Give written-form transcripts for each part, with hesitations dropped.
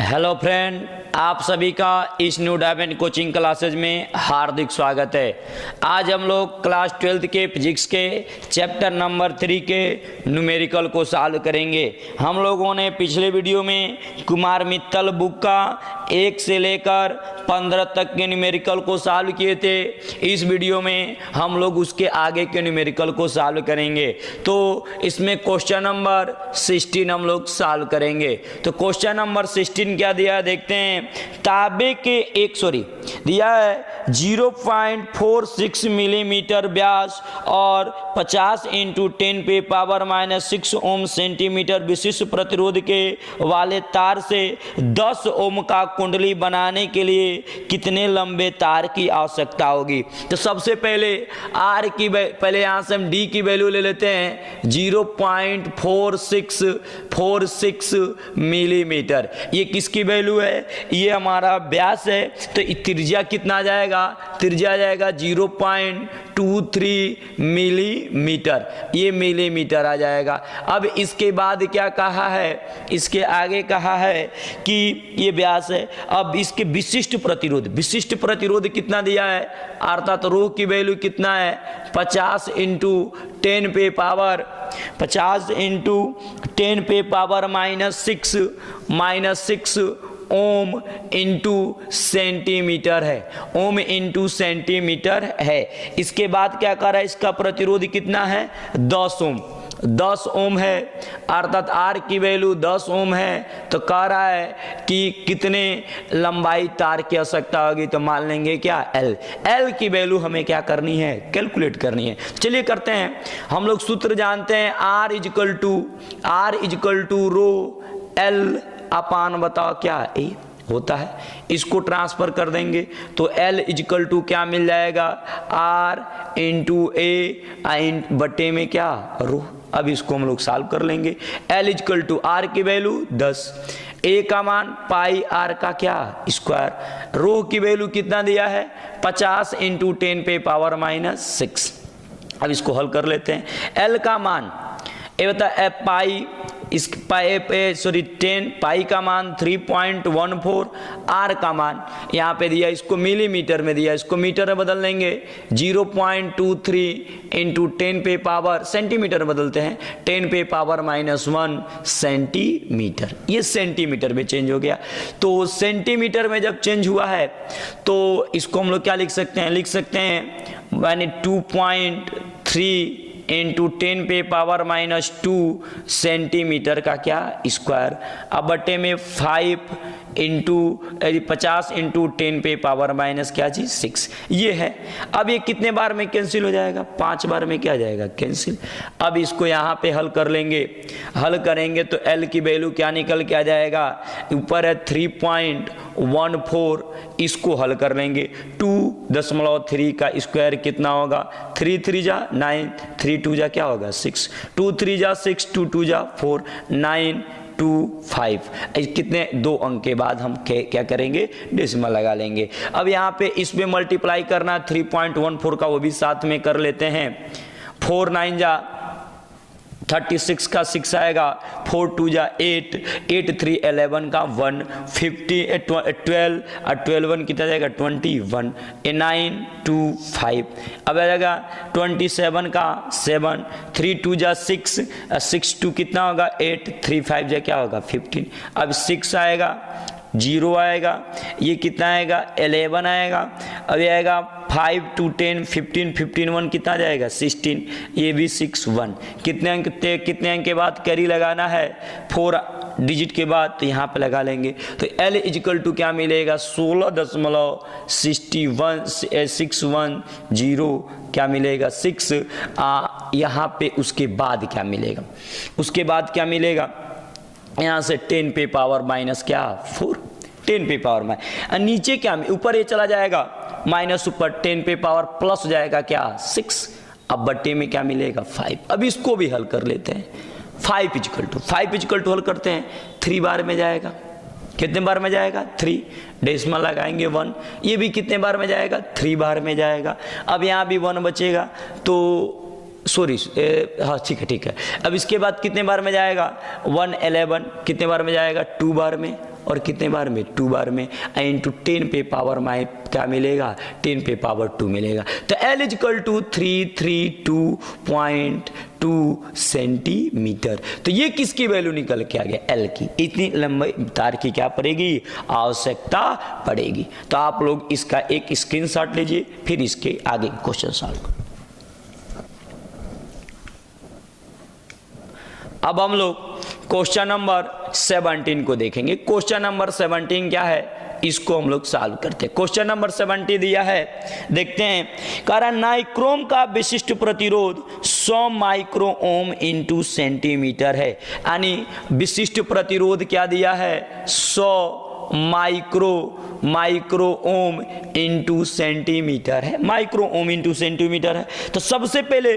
Hello friend, आप सभी का इस न्यू डायमंड कोचिंग क्लासेज में हार्दिक स्वागत है। आज हम लोग क्लास 12th के फिजिक्स के चैप्टर नंबर 3 के न्यूमेरिकल को सॉल्व करेंगे। हम लोगों ने पिछले वीडियो में कुमार मित्तल बुक का 1 से लेकर 15 तक के न्यूमेरिकल को सॉल्व किए थे। इस वीडियो में हम लोग उसके आगे के न्यूमेरिकल को सॉल्व करेंगे। तो इसमें क्वेश्चन नंबर 16 हम लोग सॉल्व करेंगे। तो क्वेश्चन नंबर 16 क्या दिया है देखते हैं। तांबे के दिया है 0.46 मिलीमीटर व्यास और 50 × 10⁻⁻⁶ ओम सेंटीमीटर विशिष्ट प्रतिरोध के वाले तार से 10 ओम का कुंडली बनाने के लिए कितने लंबे तार की आवश्यकता होगी। तो सबसे पहले आर की पहले यहाँ से हम डी की वैल्यू ले लेते हैं 0.46 मिलीमीटर। ये किसकी वैल्यू है? ये हमारा व्यास है। तो त्रिज्या कितना जाएगा? त्रिज्या जाएगा 0.23 मिलीमीटर। ये मिलीमीटर आ जाएगा। अब इसके बाद क्या कहा है? इसके आगे कहा है कि ये व्यास है। अब इसके विशिष्ट प्रतिरोध कितना दिया है? अर्थात रो की वैल्यू कितना है? 50 × 10⁻⁻⁶ ओम इंटू सेंटीमीटर है। ओम इंटू सेंटीमीटर है। इसके बाद क्या कर रहा है? इसका प्रतिरोध कितना है? 10 ओम। 10 ओम है, अर्थात आर की वैल्यू 10 ओम है। तो कह रहा है कि कितने लंबाई तार की आवश्यकता होगी। तो मान लेंगे क्या? एल की वैल्यू हमें क्या करनी है? कैलकुलेट करनी है। चलिए करते हैं। हम लोग सूत्र जानते हैं R is equal to rho L upon बताओ क्या ए होता है। इसको ट्रांसफर कर देंगे तो L इजकल टू क्या मिल जाएगा? R × A बटे में क्या? रो। अब इसको हम लोग सॉल्व कर लेंगे। L इजकल टू R की वैल्यू 10, A का मान पाई R का क्या? स्क्वायर। रो की वैल्यू कितना दिया है? 50 × 10⁻⁻⁶। अब इसको हल कर लेते हैं। L का मान ये बता पाई, इस पाई का मान 3.14, आर का मान यहाँ पे दिया, इसको मिलीमीटर में दिया, इसको मीटर में बदल लेंगे 0.23 × 10⁻, सेंटीमीटर में बदलते हैं 10⁻⁻⁻1 सेंटीमीटर। ये सेंटीमीटर में चेंज हो गया। तो सेंटीमीटर में जब चेंज हुआ है तो इसको हम लोग क्या लिख सकते हैं? लिख सकते हैं यानी 2.3 × 10⁻⁻2 सेंटीमीटर का क्या? स्क्वायर। अब बटे में 50 × 10⁻⁻6 ये है। अब ये कितने बार में कैंसिल हो जाएगा? 5 बार में क्या जाएगा? कैंसिल। अब इसको यहाँ पे हल कर लेंगे। हल करेंगे तो L की वैल्यू क्या निकल के आ जाएगा? ऊपर है 3.14, इसको हल कर लेंगे। 2.3 का स्क्वायर कितना होगा? 3 3 जा 9, 3 2 जा क्या होगा? 6, 2 3 जा 6, 2 2 जा 4, 9 2 5। कितने 2 अंक के बाद हम क्या करेंगे? डेसिमल लगा लेंगे। अब यहाँ पे इसमें मल्टीप्लाई करना 3.14 का, वो भी साथ में कर लेते हैं। 4 9 जा 36 का 6 आएगा, 4 2 जा 8, 8 3 11 का 1, 50 12 12 1 कितना जाएगा? 21, 9 2 5। अब आ जाएगा 27 का 7, 3 2 जा 6, 6 2 कितना होगा? 8, 3 5 जा क्या होगा? 15। अब 6 आएगा, 0 आएगा, ये कितना आएगा? 11 आएगा। अब ये आएगा 5 2 10 15, 15 1 कितना जाएगा? 16, ये भी 6 1। कितने अंक के बाद कैरी लगाना है? 4 डिजिट के बाद, तो यहाँ पे लगा लेंगे। तो L इजकल टू क्या मिलेगा? 16.610 क्या मिलेगा? 6। यहाँ पे उसके बाद क्या मिलेगा? उसके बाद क्या मिलेगा? यहाँ से 10⁻⁻4, 10⁻⁻। नीचे क्या? ऊपर ये चला जाएगा माइनस, ऊपर 10⁻+ प्लस जाएगा क्या? 6। अब बट्टे में क्या मिलेगा? 5। अब इसको भी हल कर लेते हैं। 5 इजकल टू हल करते हैं, 3 बार में जाएगा। कितने बार में जाएगा? 3। डेसिमल लगाएंगे 1। ये भी कितने बार में जाएगा? 3 बार में जाएगा। अब यहाँ भी 1 बचेगा तो सॉरी हाँ ठीक है। अब इसके बाद कितने बार में जाएगा? 111 कितने बार में जाएगा? 2 बार में। और कितने बार में 2 बार में, इंटू 10 पे पावर में क्या मिलेगा 10 पे पावर 2 मिलेगा। तो L इक्वल टू 332.2 सेंटीमीटर। तो ये किसकी वैल्यू निकल के आ गया L की, इतनी लंबाई तार की क्या पड़ेगी आवश्यकता पड़ेगी। तो आप लोग इसका एक स्क्रीनशॉट लीजिए, फिर इसके आगे क्वेश्चन सॉल्व करो। अब हम लोग क्वेश्चन नंबर 17 को देखेंगे। क्वेश्चन नंबर 17 क्या है इसको हम लोग सॉल्व करते हैं। क्वेश्चन नंबर 70 दिया है, देखते हैं। कारण नाइक्रोम का विशिष्ट प्रतिरोध 100 माइक्रो ओम इंटू सेंटीमीटर है, यानी विशिष्ट प्रतिरोध क्या दिया है 100 माइक्रो ओम इंटू सेंटीमीटर है, माइक्रो ओम इंटू सेंटीमीटर है। तो सबसे पहले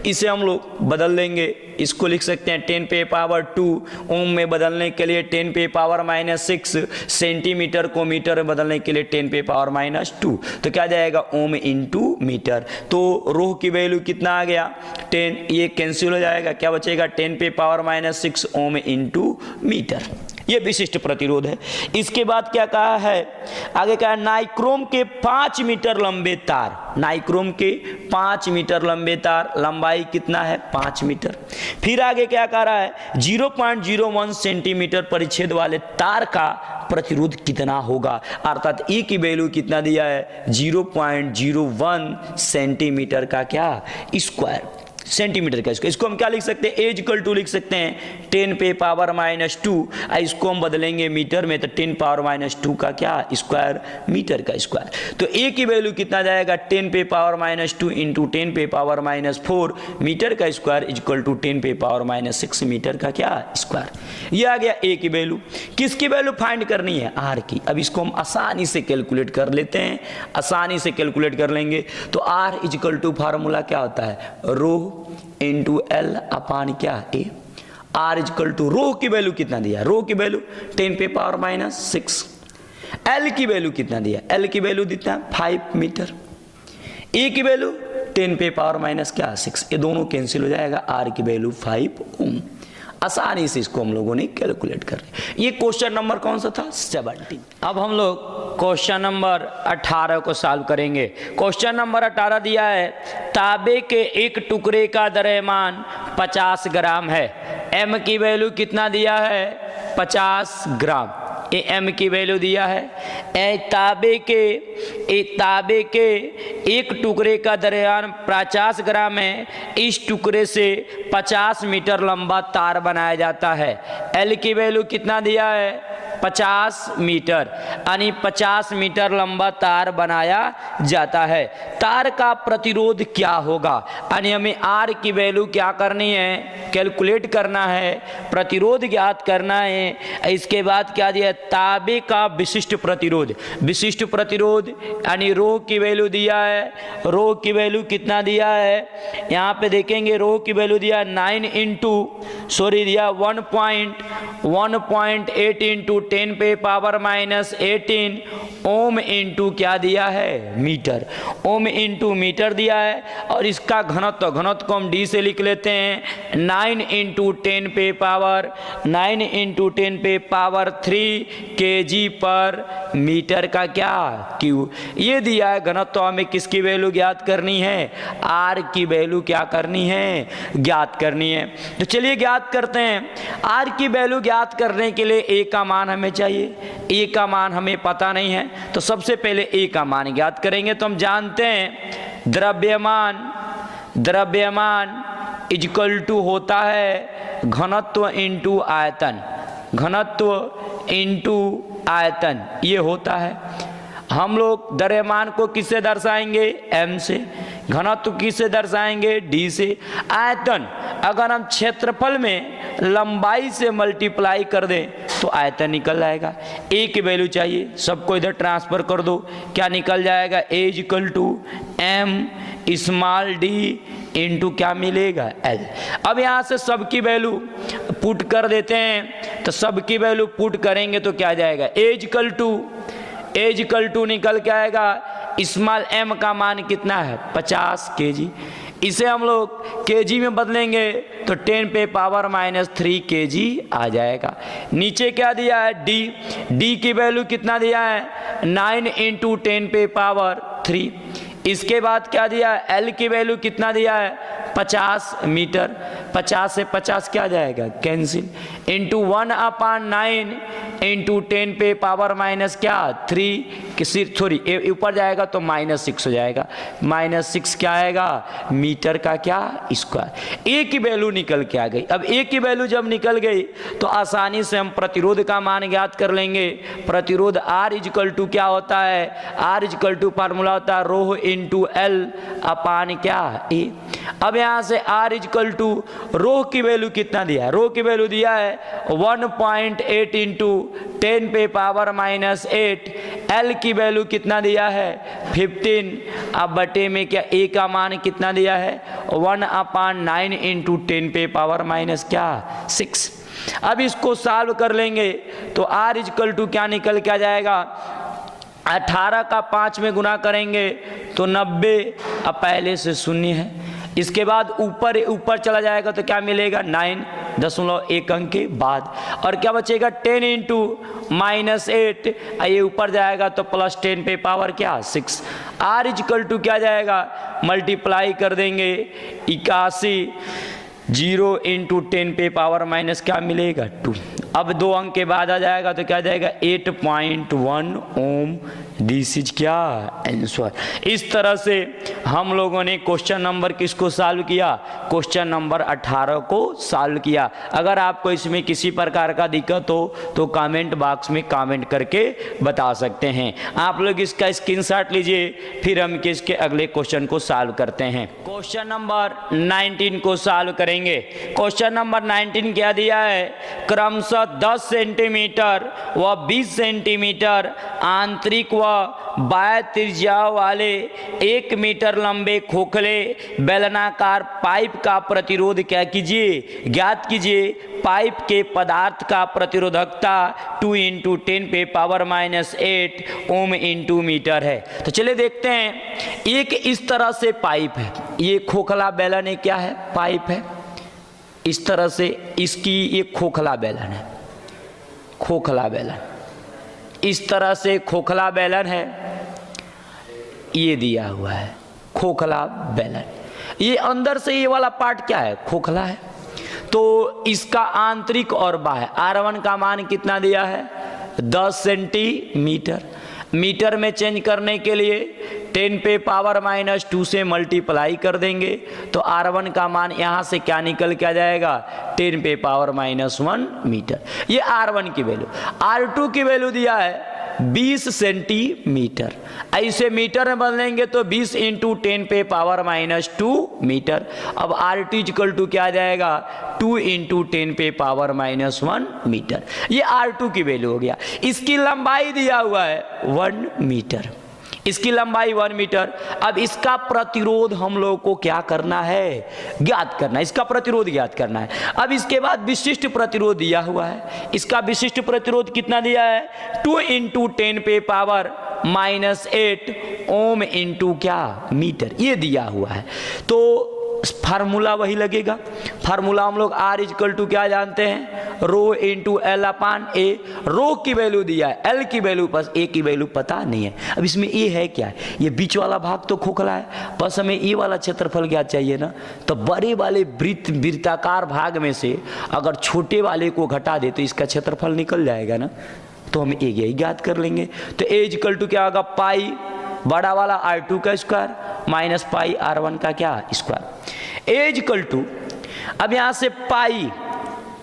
इसे हम लोग बदल देंगे, इसको लिख सकते हैं 10 पे पावर 2, ओम में बदलने के लिए 10 पे पावर -6, सेंटीमीटर को मीटर में बदलने के लिए 10 पे पावर -2। तो क्या जाएगा ओम इंटू मीटर। तो रो की वैल्यू कितना आ गया 10, ये कैंसिल हो जाएगा, क्या बचेगा 10 पे पावर -6 ओम इंटू मीटर। ये विशिष्ट प्रतिरोध है। इसके बाद क्या कहा है आगे, कहा नाइक्रोम के 5 मीटर लंबे तार, नाइक्रोम के 5 मीटर लंबे तार, लंबाई कितना है 5 मीटर। फिर आगे क्या कह रहा है 0.01 सेंटीमीटर परिच्छेद वाले तार का प्रतिरोध कितना होगा, अर्थात ई की वैल्यू कितना दिया है 0.01 सेंटीमीटर का क्या स्क्वायर, सेंटीमीटर का स्क्वायर। इसको हम क्या लिख सकते हैं एज इक्वल टू लिख सकते हैं 10 पे पावर -2, इसको हम बदलेंगे मीटर में तो 10 पावर -2 का क्या स्क्वायर, मीटर का स्क्वायर। तो ए की वैल्यू कितना जाएगा 10 पे पावर -2 इंटू 10 पे पावर -4 मीटर का स्क्वायर इक्वल टू 10 पे पावर -6 मीटर का क्या स्क्वायर। ये आ गया ए की वैल्यू। किसकी वैल्यू फाइंड करनी है आर की। अब इसको हम आसानी से कैलकुलेट कर लेते हैं, आसानी से कैलकुलेट कर लेंगे। तो आर इक्वल टू फार्मूला क्या होता है रो इंटू एल अपान क्या ए। आर इक्वल टू रो की वैल्यू कितना दिया, रो की वैल्यू 10 पे पावर -6, एल की वैल्यू कितना दिया, एल की वैल्यू देता है 5 मीटर, ए की वैल्यू 10 पे पावर -6, ये दोनों कैंसिल हो जाएगा, आर की वैल्यू 5 ओम। आसानी से इसको हम लोगों ने कैलकुलेट कर लिया। ये क्वेश्चन नंबर कौन सा था 17। अब हम लोग क्वेश्चन नंबर 18 को सॉल्व करेंगे। क्वेश्चन नंबर 18 दिया है तांबे के एक टुकड़े का द्रव्यमान 50 ग्राम है, एम की वैल्यू कितना दिया है 50 ग्राम, ये एम की वैल्यू दिया है। तांबे के एक टुकड़े का द्रव्यमान 50 ग्राम है, इस टुकड़े से 50 मीटर लंबा तार बनाया जाता है। एल की वैल्यू कितना दिया है 50 मीटर, यानी 50 मीटर लंबा तार बनाया जाता है। तार का प्रतिरोध क्या होगा, यानी हमें आर की वैल्यू क्या करनी है कैलकुलेट करना है, प्रतिरोध ज्ञात करना है। इसके बाद क्या दिया तांबे का विशिष्ट प्रतिरोध, विशिष्ट प्रतिरोध यानी रो की वैल्यू दिया है, रो की वैल्यू कितना दिया है यहाँ पे देखेंगे, रो की वैल्यू दिया 1.8 इंटू 10 पे पावर -18 ओम इंटू क्या दिया है मीटर, ओम इंटू मीटर दिया है। और इसका घनत्व, घनत्व को हम डी से लिख लेते हैं 9 इंटू 10 पे पावर 3 kg पर मीटर का क्या क्यू। ये दिया है घनत्व, हमें किसकी वैल्यू ज्ञात करनी है आर की वैल्यू क्या करनी है ज्ञात करनी है। तो चलिए ज्ञात करते हैं। आर की वैल्यू ज्ञात करने के लिए ए का मान हमें चाहिए, ए का मान हमें पता नहीं है, तो सबसे पहले ए का मान ज्ञात करेंगे। तो हम जानते हैं द्रव्यमान इक्वल टू होता है घनत्व इंटू आयतन, घनत्व इंटू आयतन ये होता है। हम लोग द्रव्यमान को किससे दर्शाएंगे एम से, घनत्व किससे दर्शाएंगे डी से। आयतन अगर हम क्षेत्रफल में लंबाई से मल्टीप्लाई कर दें तो आयतन निकल जाएगा। ए की वैल्यू चाहिए, सबको इधर ट्रांसफर कर दो, क्या निकल जाएगा A equal to M small D into क्या मिलेगा एल। अब यहाँ से सबकी वैल्यू पुट कर देते हैं, तो सबकी वैल्यू पुट करेंगे तो क्या जाएगा ए इक्वल टू निकल के आएगा स्मॉल एम का मान कितना है 50 kg, इसे हम लोग केजी में बदलेंगे तो 10 पे पावर -3 केजी आ जाएगा। नीचे क्या दिया है, डी की वैल्यू कितना दिया है, 9 × 10 पे पावर 3। इसके बाद क्या दिया है, एल की वैल्यू कितना दिया है, 50 मीटर। 50 से 50 क्या जाएगा, कैंसिल, इंटू 1/9 × 10 पे पावर माइनस क्या 3, किसी सॉरी ऊपर जाएगा तो -6 हो जाएगा। -6 क्या आएगा, मीटर का क्या स्क्वायर। ए की वैल्यू निकल के आ गई। अब ए की वैल्यू जब निकल गई तो आसानी से हम प्रतिरोध का मान ज्ञात कर लेंगे। प्रतिरोध R = क्या होता है, R = फार्मूला होता है रो इंटू एल अपान क्या ए। अब यहाँ से R = रो की वैल्यू कितना दिया है, रो की वैल्यू दिया है 1.8 × 10 पे पावर -8। एल की वैल्यू कितना दिया है, 15। अब बटे में क्या ए का मान कितना दिया है, 1/9 × 10 पे पावर -6। अब इसको सॉल्व कर लेंगे तो R = क्या निकल के आ जाएगा, 18 का 5 में गुना करेंगे तो 90। अब पहले से शून्य है, इसके बाद ऊपर चला जाएगा तो क्या मिलेगा, 9.1 अंक के बाद। और क्या बचेगा, 10 × -8, ये ऊपर जाएगा तो +10 पे पावर क्या 6। R = क्या जाएगा, मल्टीप्लाई कर देंगे 81, 0 × 10 पे पावर माइनस क्या मिलेगा 2। अब 2 अंक के बाद आ जाएगा तो क्या जाएगा 8.1 ओम। दिस इज क्या आंसर। इस तरह से हम लोगों ने क्वेश्चन नंबर किसको सॉल्व किया, क्वेश्चन नंबर 18 को सॉल्व किया। अगर आपको इसमें किसी प्रकार का दिक्कत हो तो कमेंट बॉक्स में कमेंट करके बता सकते हैं। आप लोग इसका स्क्रीनशॉट लीजिए, फिर हम इसके अगले क्वेश्चन को सॉल्व करते हैं। क्वेश्चन नंबर 19 को सॉल्व करेंगे। क्वेश्चन नंबर 19 क्या दिया है, क्रमशः 10 सेंटीमीटर व 20 सेंटीमीटर आंतरिक व बाह्य त्रिज्या वाले 1 मीटर लंबे खोखले बेलनाकार पाइप का प्रतिरोध क्या कीजिए, ज्ञात कीजिए। पाइप के पदार्थ का प्रतिरोधकता 2 × 10 पे पावर -8 ओम × मीटर है। तो चलिए देखते हैं, एक इस तरह से पाइप है, ये खोखला बेलन है, क्या है, पाइप है। इस तरह से इसकी ये खोखला बेलन है, खोखला बेलन इस तरह से खोखला बेलन है, ये दिया हुआ है खोखला बेलन। ये अंदर से ये वाला पार्ट क्या है, खोखला है। तो इसका आंतरिक और बाह्य R1 का मान कितना दिया है, 10 सेंटीमीटर। मीटर में चेंज करने के लिए 10 पे पावर -2 से मल्टीप्लाई कर देंगे तो R1 का मान यहाँ से क्या निकल के आ जाएगा, 10 पे पावर -1 मीटर। ये R1 की वैल्यू। R2 की वैल्यू दिया है 20 सेंटीमीटर। ऐसे मीटर में बदलेंगे तो 20 × 10 पे पावर -2 मीटर। अब R2 = क्या आ जाएगा, 2 × 10 पे पावर -1 मीटर। ये R2 की वैल्यू हो गया। इसकी लंबाई दिया हुआ है 1 मीटर, इसकी लंबाई 1 मीटर। अब इसका प्रतिरोध हम लोग को क्या करना है, ज्ञात करना है, इसका प्रतिरोध ज्ञात करना है। अब इसके बाद विशिष्ट प्रतिरोध दिया हुआ है। इसका विशिष्ट प्रतिरोध कितना दिया है, 2 × 10 पे पावर -8 ओम × क्या मीटर, ये दिया हुआ है। तो फार्मूला वही लगेगा। फार्मूला हम लोग R = क्या जानते हैं, रो इंटू एल अपान ए। रो की वैल्यू दिया है, एल की वैल्यू बस, ए की वैल्यू पता नहीं है। अब इसमें ए है क्या है, ये बीच वाला भाग तो खोखला है, बस हमें ए वाला क्षेत्रफल क्या चाहिए ना। तो बड़े वाले वृत्ताकार भाग में से अगर छोटे वाले को घटा दे तो इसका क्षेत्रफल निकल जाएगा ना, तो हम ए ज्ञात कर लेंगे। तो ए = क्या होगा, पाई बड़ा वाला R2 का स्क्वायर माइनस पाई R1 का क्या स्क्वायर। ए = अब यहाँ से पाई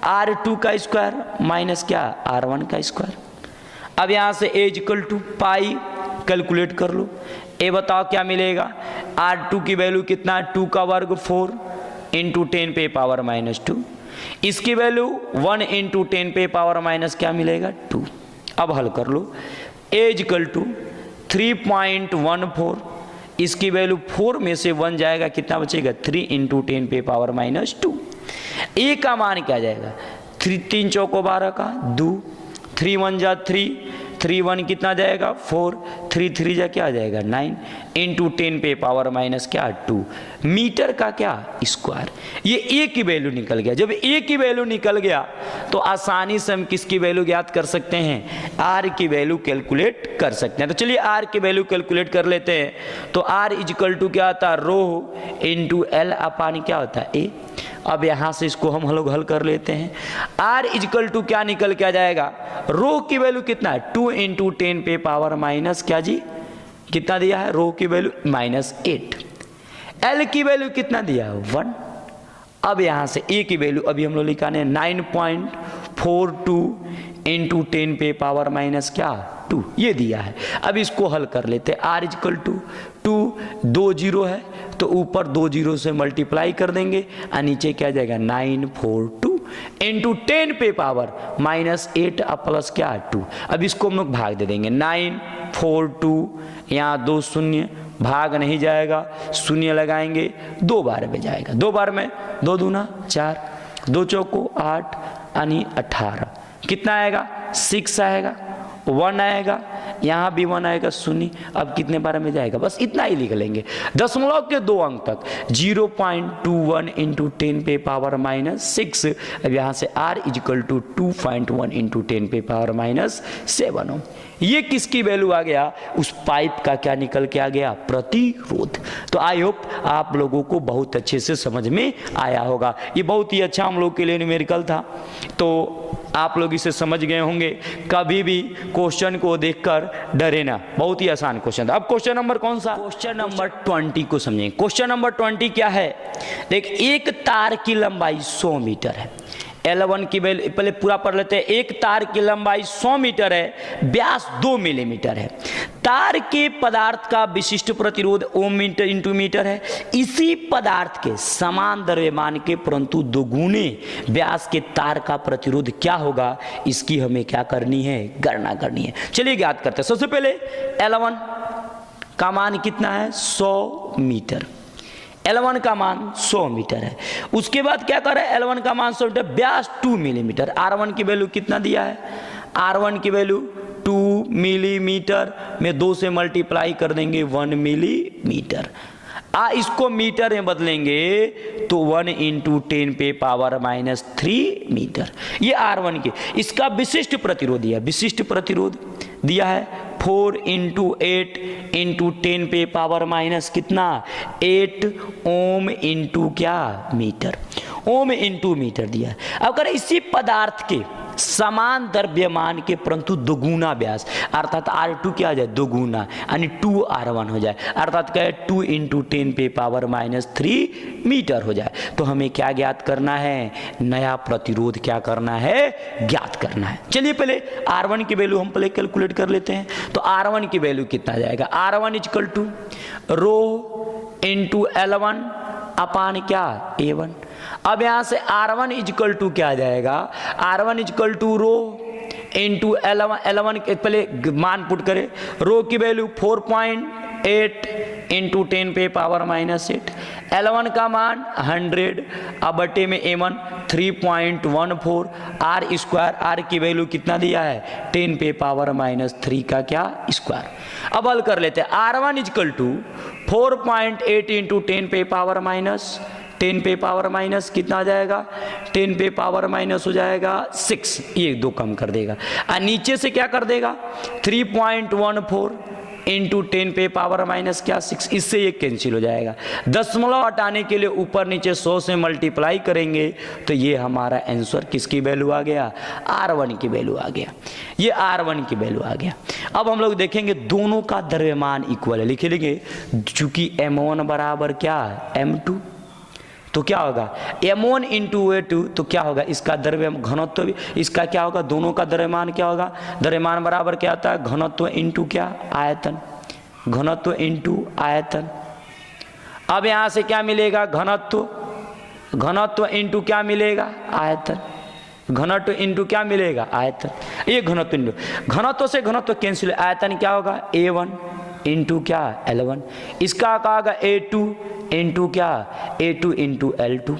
R2 का स्क्वायर माइनस क्या R1 का स्क्वायर। अब यहाँ से ए = पाई कैलकुलेट कर लो। ए बताओ क्या मिलेगा, R2 की वैल्यू कितना, 2 का वर्ग 4 × 10 पे पावर -2। इसकी वैल्यू 1 × 10 पे पावर माइनस क्या मिलेगा 2। अब हल कर लो। ए = 3.14, इसकी वैल्यू 4 में से 1 जाएगा, कितना बचेगा 3 × 10 पे पावर -2। ए का मान क्या जाएगा, 3 × 3 = 12 का 2, 3 × 1 = 3, 3 1 कितना जाएगा 4, 3 3 जा क्या आ जाएगा 9 इंटू 10 पे पावर माइनस क्या 2 मीटर का क्या स्क्वायर। ये ए की वैल्यू निकल गया। जब ए की वैल्यू निकल गया तो आसानी से हम किसकी वैल्यू ज्ञात कर सकते हैं, आर की वैल्यू कैलकुलेट कर सकते हैं। तो चलिए आर की वैल्यू कैलकुलेट कर लेते हैं। तो आर इजिकल टू क्या आता है रो इंटू एल अपान क्या होता है ए। अब यहां से इसको हम लोग हल कर लेते हैं। आर इजिकल टू क्या निकल के आ जाएगा, रो की वैल्यू कितना है 2 इंटू 10 पे पावर माइनस क्या जी कितना दिया है, रो की वैल्यू -8, एल की वैल्यू कितना दिया है 1। अब यहां से ए की वैल्यू अभी हम लोग लिखाने 9.42 इंटू 10 पे पावर माइनस क्या 2 ये दिया है। अब इसको हल कर लेते हैं। आर इजकल टू 2 2 0 है तो ऊपर 2 0 से मल्टीप्लाई कर देंगे और नीचे क्या जाएगा 942 इंटू 10 पे पावर -8 प्लस क्या 2। अब इसको हम लोग भाग दे देंगे 942 यहाँ 2 शून्य भाग नहीं जाएगा, शून्य लगाएंगे 2 बार में जाएगा, 2 बार में 2 दूना 4 2 चौको 8 यानी 18 कितना आएगा 6 आएगा, 1 आएगा, यहाँ भी 1 आएगा 0। अब कितने बार में जाएगा बस इतना ही लिख लेंगे। दशमलव के 2 अंक तक 0.21 इंटू 10 पे पावर -6। अब यहाँ से r इजिकल टू 2.1 इंटू 10 पे पावर -7 हो। ये किसकी वैल्यू आ गया, उस पाइप का क्या निकल के आ गया प्रतिरोध। तो आई होप आप लोगों को बहुत अच्छे से समझ में आया होगा। ये बहुत ही अच्छा हम लोग के लिए न्यूमेरिकल था, तो आप लोग इसे समझ गए होंगे। कभी भी क्वेश्चन को देखकर डरे ना, बहुत ही आसान क्वेश्चन था। अब क्वेश्चन नंबर कौन सा, क्वेश्चन नंबर 20 को समझेंगे। क्वेश्चन नंबर 20 क्या है, देख एक तार की लंबाई 100 मीटर है। L1 की वैल्यू पहले पूरा पढ़ लेते हैं। एक तार की लंबाई 100 मीटर है, व्यास 2 मिलीमीटर है। तार के पदार्थ का विशिष्ट प्रतिरोध ओम मीटर इंटू मीटर है। इसी पदार्थ के समान द्रव्यमान के परंतु दोगुने व्यास के तार का प्रतिरोध क्या होगा, इसकी हमें क्या करनी है, गणना करनी है। चलिए ज्ञात करते हैं। सबसे पहले L1 का मान कितना है 100 मीटर, L1 का मान 100 मीटर है। उसके बाद क्या कर रहा है, L1 का मान 100 मीटर, व्यास 2 मिलीमीटर। R1 की वैल्यू कितना दिया है, R1 की वैल्यू 2 मिलीमीटर में 2 से मल्टीप्लाई कर देंगे 1 मिलीमीटर। इसको मीटर में बदलेंगे तो 1 इंटू 10 पे पावर -3 मीटर। ये R1 की, इसका विशिष्ट प्रतिरोध दिया, विशिष्ट प्रतिरोध दिया है 4 इंटू 8 इंटू 10 पे पावर माइनस कितना 8 ओम इंटू क्या मीटर, ओम इंटू मीटर दिया है। अब अगर इसी पदार्थ के समान द्रव्यमान के परंतु दोगुना व्यास, अर्थात R2 क्या आ जाए दोगुना, यानी 2R1 हो जाए, अर्थात क्या है 2 इंटू 10 पे पावर -3 मीटर हो जाए। तो हमें क्या ज्ञात करना है, नया प्रतिरोध क्या करना है, ज्ञात करना है। चलिए पहले R1 की वैल्यू हम पहले कैलकुलेट कर लेते हैं। तो R1 की वैल्यू कितना जाएगा, R1 equal to rho into L1 upon क्या A1। अब यहां से R1 इक्वल टू क्या जाएगा, R1 equal to rho into L1 के पहले मान पुट करें, रो की वैल्यू 4.8 इंटू 10 पे पावर -8, L1 का मान 100 अब बटे में A1 3.14 R स्क्वायर, R की वैल्यू कितना दिया है 10 पे पावर -3 का क्या स्क्वायर। अब हल कर लेते हैं। R1 इक्वल टू 4.8 इंटू 10 पे पावर -10 पे पावर माइनस कितना आ जाएगा, 10 पे पावर माइनस हो जाएगा 6, ये 2 कम कर देगा और नीचे से क्या कर देगा 3.14 इंटू 10 पे पावर माइनस क्या 6, इससे ये कैंसिल हो जाएगा। दशमलव हटाने के लिए ऊपर नीचे 100 से मल्टीप्लाई करेंगे तो ये हमारा आंसर किसकी वैल्यू आ गया, R1 की वैल्यू आ गया। ये R1 की वैल्यू आ गया। अब हम लोग देखेंगे दोनों का द्रव्यमान इक्वल है, लिख लेंगे चूंकि M1 बराबर क्या M2, तो क्या होगा M1 इंटू A2, तो क्या होगा इसका द्रव्य घनत्व भी, इसका क्या होगा, दोनों का द्रव्यमान क्या होगा, द्रव्यमान बराबर क्या आता है घनत्व इंटू क्या आयतन, घनत्व इंटू आयतन। अब यहां से क्या मिलेगा घनत्व, घनत्व इंटू क्या मिलेगा आयतन, घनत्व इंटू क्या मिलेगा आयतन, ये घनत्व इंटू घनत्व से घनत्व कैंसिल, आयतन क्या होगा A1 इंटू क्या L1, इसका कहा गया A2 इंटू क्या A2 इंटू L2।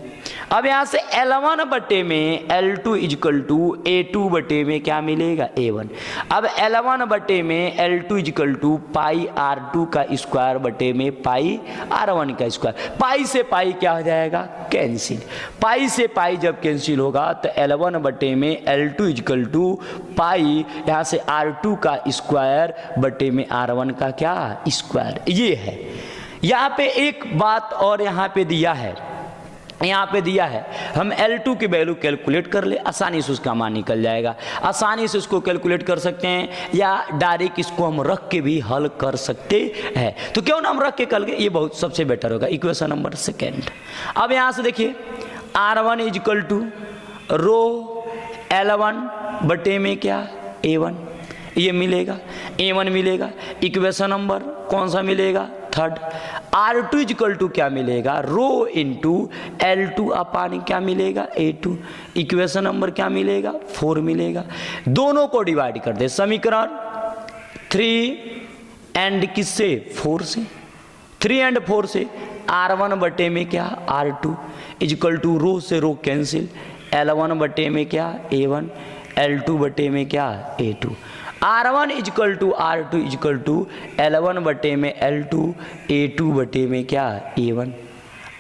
अब यहाँ से L1 बटे में L2 इजकल टू A2 बटे में क्या मिलेगा A1। अब L1 बटे में L2 is equal to pi R2 का स्क्वायर बटे में पाई R1 का स्क्वायर। पाई से पाई क्या हो जाएगा कैंसिल, पाई से पाई जब कैंसिल होगा तो L1 बटे में L2 इजकल टू पाई यहाँ से R2 का स्क्वायर बटे में R1 का क्या स्क्वायर। ये है यहाँ पे एक बात और यहाँ पे दिया है, यहाँ पे दिया है हम L2 की वैल्यू कैलकुलेट कर ले, आसानी से उसका मान निकल जाएगा, आसानी से उसको कैलकुलेट कर सकते हैं या डायरेक्ट इसको हम रख के भी हल कर सकते हैं। तो क्यों ना हम रख के कल के, ये बहुत सबसे बेटर होगा। इक्वेशन नंबर सेकेंड, अब यहाँ से देखिए R1 is equal to row L1 बटे में क्या A1, ये मिलेगा A1 मिलेगा। इक्वेशन नंबर कौन सा मिलेगा थर्ड। R2 इजकल टू क्या मिलेगा रो इंटू L2 अपान क्या मिलेगा A2। इक्वेशन नंबर क्या मिलेगा 4 मिलेगा। दोनों को डिवाइड कर दे समीकरण 3 एंड किससे 4 से, 3 एंड 4 से R1 बटे में क्या R2 इजकल टू रो से रो कैंसिल, L1 बटे में क्या A1, L2 बटे में क्या A2। R1 is equal to R2 is equal to L1 बटे में L2 A2 बटे में क्या A1।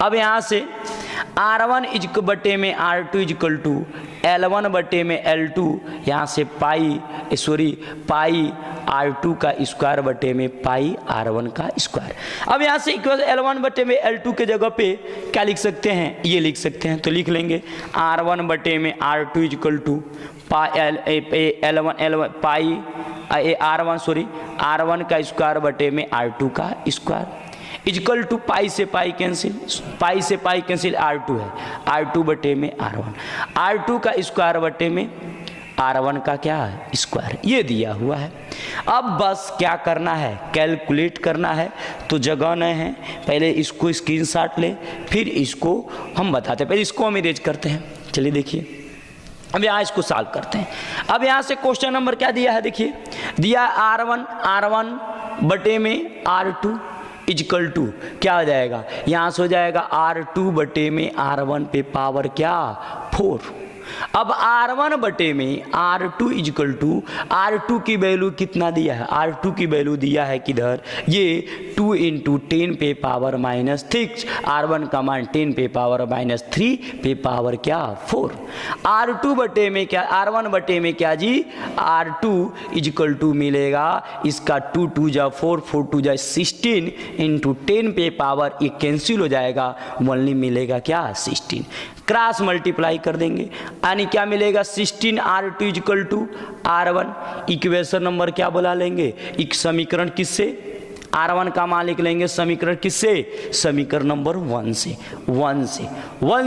अब यहाँ से R1 इजक बटे में R2 इजकल टू L1 बटे में L2, यहाँ से पाई R2 का स्क्वायर बटे में पाई R1 का स्क्वायर। अब यहाँ से इक्वल L1 बटे में L2 के जगह पे क्या लिख सकते हैं, ये लिख सकते हैं। तो लिख लेंगे R1 बटे में R2 इजकल टू R1 का स्क्वायर बटे में R2 का स्क्वायर इजकल टू पाई से पाई कैंसिल, पाई से पाई कैंसिल R2 है, R2 बटे में R1, R2 का स्क्वायर बटे में R1 का क्या है स्क्वायर। ये दिया हुआ है। अब बस क्या करना है कैलकुलेट करना है। तो जगह नहीं है, पहले इसको स्क्रीनशॉट ले फिर इसको हम बताते हैं। पहले इसको हम इरेज करते हैं। चलिए देखिए अब यहाँ इसको सॉल्व करते हैं। अब यहाँ से क्वेश्चन नंबर क्या दिया है देखिए, दिया R1 बटे में R2 इजकल टू क्या हो जाएगा, यहाँ से हो जाएगा R2 बटे में R1 पे पावर क्या 4। अब R1 बटे में R2 इजकल टू R2 की वैल्यू कितना दिया है, R2 की वैल्यू दिया है किधर ये 2 इंटू 10 पे पावर -6, R1 का मान 10 पे पावर -3 पे पावर क्या 4। R2 बटे में क्या R1 बटे में क्या जी R2 इजकल टू मिलेगा इसका 2 2 जा 4 4 2 जा 16 इंटू 10 पे पावर ये कैंसिल हो जाएगा, ओनली मिलेगा क्या 16। क्रॉस मल्टीप्लाई कर देंगे यानी क्या मिलेगा 16 R2 is equal to R1। Equation number क्या बुला लेंगे, एक समीकरण किससे R1 का मान लिख लेंगे समीकरण किससे, समीकरण नंबर 1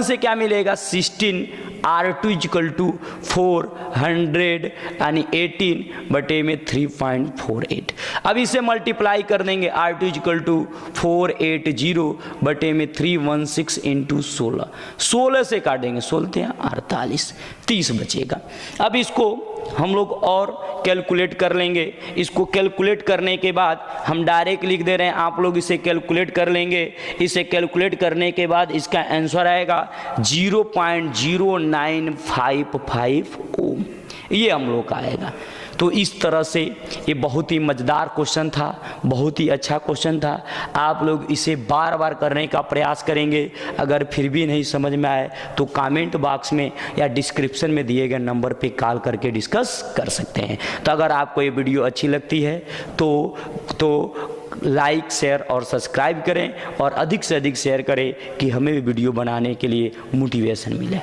से क्या मिलेगा 16 R2 इजकल टू 400 यानी 18 बटे में 3.48। अब इसे मल्टीप्लाई कर देंगे R2 इजकल टू 480 बटे में 316 इंटू 16 से काटेंगे 16 48 30 बचेगा। अब इसको हम लोग और कैलकुलेट कर लेंगे। इसको कैलकुलेट करने के बाद हम डायरेक्ट लिख दे रहे हैं, आप लोग इसे कैलकुलेट कर लेंगे। इसे कैलकुलेट करने के बाद इसका आंसर आएगा 0.0955 ओम, ये हम लोग का आएगा। तो इस तरह से ये बहुत ही मज़ेदार क्वेश्चन था, बहुत ही अच्छा क्वेश्चन था। आप लोग इसे बार बार करने का प्रयास करेंगे। अगर फिर भी नहीं समझ में आए तो कमेंट बॉक्स में या डिस्क्रिप्शन में दिए गए नंबर पे कॉल करके डिस्कस कर सकते हैं। तो अगर आपको ये वीडियो अच्छी लगती है तो लाइक शेयर और सब्सक्राइब करें और अधिक से अधिक शेयर करें कि हमें भी वीडियो बनाने के लिए मोटिवेशन मिले।